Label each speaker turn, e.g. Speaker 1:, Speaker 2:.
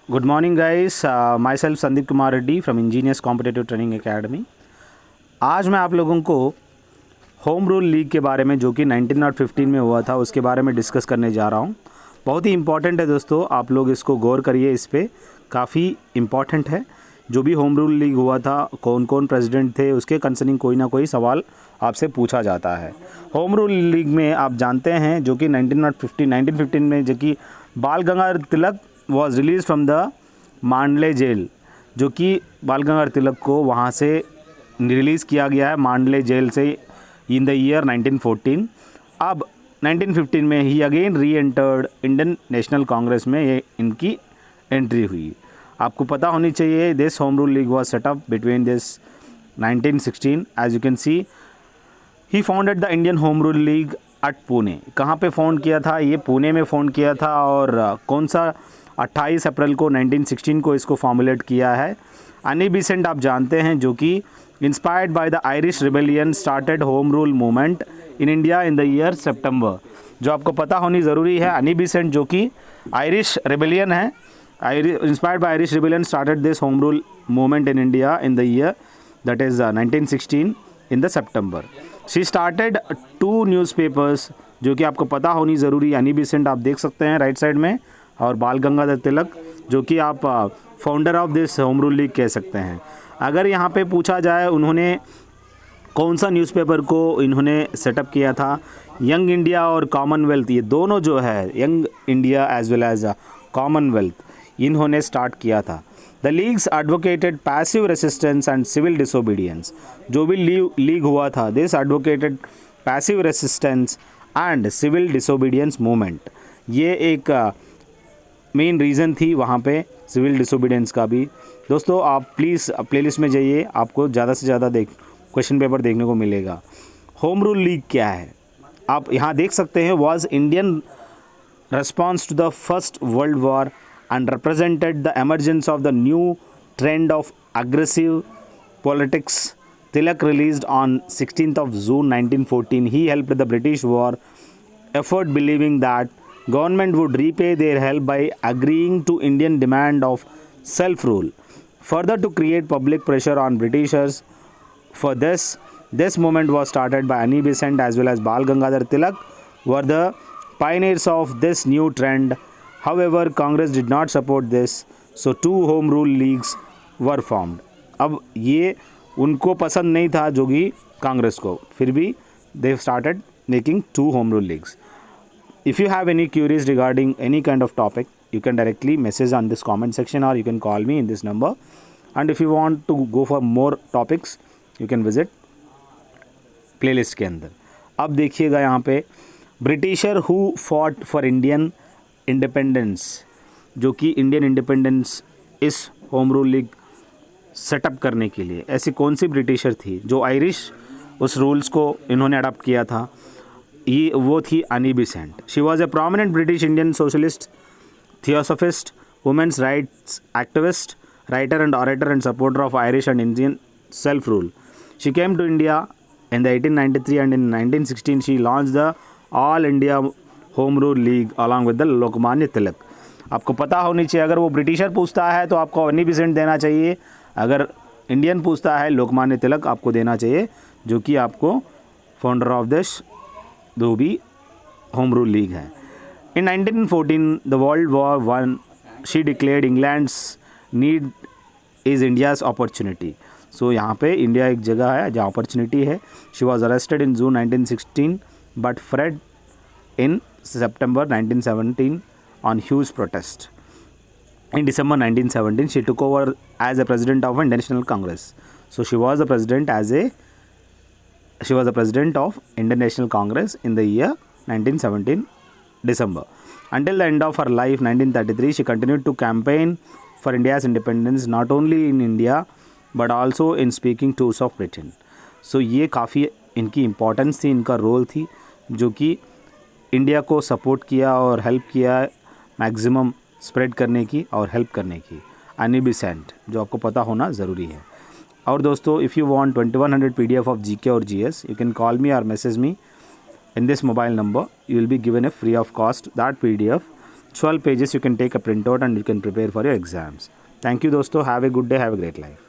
Speaker 1: Good morning, guys. Myself Sandeep Kumar Reddy from Ingenious Competitive Training Academy. आज मैं आप लोगों को होम रूल लीग के बारे में जो कि 1915 में हुआ था उसके बारे में डिस्कस करने जा रहा हूँ। बहुत ही इम्पॉर्टेंट है दोस्तों, आप लोग इसको गौर करिए, इस पर काफ़ी इम्पॉर्टेंट है। जो भी होम रूल लीग हुआ था, कौन कौन प्रेसिडेंट थे, उसके कंसर्निंग कोई ना कोई सवाल आपसे पूछा जाता है। होम रूल लीग में आप जानते हैं जो कि 1915 में जो कि Bal Gangadhar Tilak was release from the Mandalay jail, जो कि बाल गंगाधर तिलक को वहाँ से रिलीज़ किया गया है मांडले जेल से इन द ईयर 1914। अब 1915 में ही again reentered Indian National Congress में ये इनकी एंट्री हुई। आपको पता होनी चाहिए this home rule league was set up between this 1916। As you can see he founded the Indian Home rule League at Pune. कहाँ पे फाउंड किया था? ये पुणे में फाउंड किया था। और कौन सा 28 अप्रैल को 1916 को इसको फॉर्मुलेट किया है। अनी बेसेंट आप जानते हैं जो कि inspired by the Irish rebellion started home rule movement in India in the year September. जो आपको पता होनी ज़रूरी है, अनी बेसेंट जो कि आयरिश रिबेलियन है, inspired by Irish rebellion started this home rule movement in India in the year that is 1916 in the September. She started 2 newspapers, जो कि आपको पता होनी ज़रूरी। अनी बेसेंट आप देख सकते हैं राइट साइड में, और बाल गंगाधर तिलक जो कि आप founder of this home rule league कह सकते हैं। अगर यहाँ पे पूछा जाए उन्होंने कौन सा न्यूज़पेपर को इन्होंने सेटअप किया था, यंग इंडिया और कॉमनवेल्थ, ये दोनों जो है Young India as well as Commonwealth, इन्होंने स्टार्ट किया था। The leagues advocated passive resistance and civil disobedience. जो भी लीग हुआ था, this advocated passive resistance and civil disobedience movement. ये एक मेन रीज़न थी वहाँ पे सिविल डिसोबीडियंस का भी। दोस्तों आप प्लीज़ प्लेलिस्ट में जाइए, आपको ज़्यादा से ज़्यादा क्वेश्चन पेपर देखने को मिलेगा। होम रूल लीग क्या है आप यहाँ देख सकते हैं। Was Indian response to the First World War and represented the emergence of the new trend of aggressive politics. Tilak released on 16th of June 1914. He helped the British war effort, believing that government would repay their help by agreeing to Indian demand of self-rule. Further, to create public pressure on Britishers for this movement was started by Annie Besant as well as Bal Gangadhar Tilak were the pioneers of this new trend. However, Congress did not support this, so 2 home rule leagues were formed. अब ये उनको पसंद नहीं था जो कि कांग्रेस को, फिर भी they started making 2 home rule leagues. If you have any queries regarding any kind of topic, you can directly message on this comment section or you can call me in this number. And if you want to go for more topics, you can visit playlist के अंदर। अब देखिएगा यहाँ पे britisher who fought for Indian independence, जो कि Indian independence इस home rule league setup करने के लिए ऐसी कौन सी ब्रिटिशर थी जो आयरिश उस रूल्स को इन्होंने अडॉप्ट किया था? ये वो थी Annie Besant. She was a prominent British Indian socialist, theosophist, women's rights activist, writer and orator and supporter of Irish and Indian self-rule. She came to India in the 1893 and in 1916 she launched the All India Home Rule League along with the Lokmanya Tilak. आपको पता होनी चाहिए, अगर वो britisher पूछता है तो आपको अनी बेसेंट देना चाहिए, अगर इंडियन पूछता है लोकमान्य तिलक आपको देना चाहिए, जो कि आपको फाउंडर ऑफ दिस दो भी होम रूल लीग है। In 1914 the world war one she declared England's need is India's opportunity. So यहाँ पे इंडिया एक जगह है जहाँ अपॉर्चुनिटी है। She was arrested in June 1916 but freed in September 1917 on huge protest. In December 1917 she took over as a president of Indian National Congress. So she was the president of Indian National Congress in the year 1917 December. Until the end of her life 1933 she continued to campaign for India's independence not only in India but also in speaking tours of Britain. So ये काफ़ी इनकी importance थी, इनका role थी जो कि India को support किया और हेल्प किया मैक्सिमम स्प्रेड करने की और हेल्प करने की। अनी बेसेंट जो आपको पता होना ज़रूरी है। और दोस्तों if you want 2100 PDF of GK और GS you can call me और message me in this mobile number. You will be given a free of cost that PDF 12 pages you can take a printout and you can prepare for your exams. Thank you दोस्तों, have a good day, have a great life.